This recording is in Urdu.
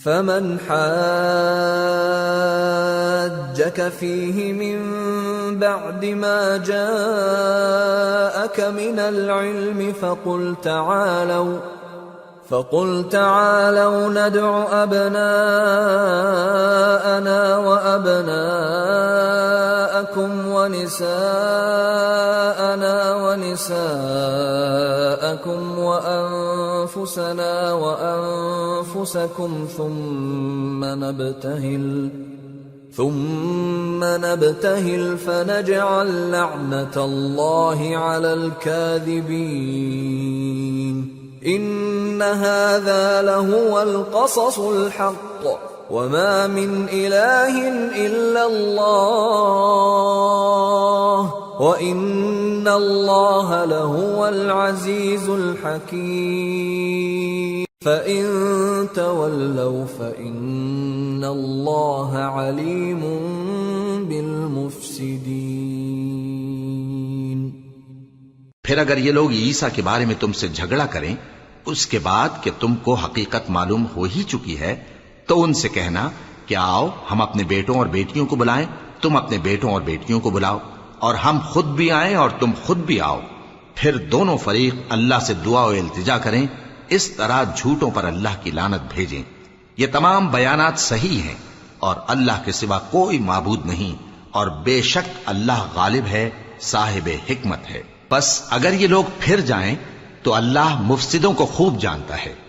فمن حاجك فيه من بعد ما جاءك من العلم فقل تعالوا ندع أبناءنا وأبناءكم ونساءنا ونساءكم وأنفسنا وأنفسكم ثم نبتهل فنجعل لعنة الله على الكاذبين إن هذا لهو القصص الحق وما من إله إلا الله وإن الله لهو العزيز الحكيم فإن تولوا فإن الله عليم بالمفسدين۔ پھر اگر یہ لوگ عیسیٰ کے بارے میں تم سے جھگڑا کریں اس کے بعد کہ تم کو حقیقت معلوم ہو ہی چکی ہے تو ان سے کہنا کہ آؤ ہم اپنے بیٹوں اور بیٹیوں کو بلائیں، تم اپنے بیٹوں اور بیٹیوں کو بلاؤ، اور ہم خود بھی آئیں اور تم خود بھی آؤ، پھر دونوں فریق اللہ سے دعا و التجا کریں، اس طرح جھوٹوں پر اللہ کی لعنت بھیجیں۔ یہ تمام بیانات صحیح ہیں اور اللہ کے سوا کوئی معبود نہیں، اور بے شک اللہ غالب ہے، صاحب حکمت ہے۔ بس اگر یہ لوگ پھر جائیں تو اللہ مفسدوں کو خوب جانتا ہے۔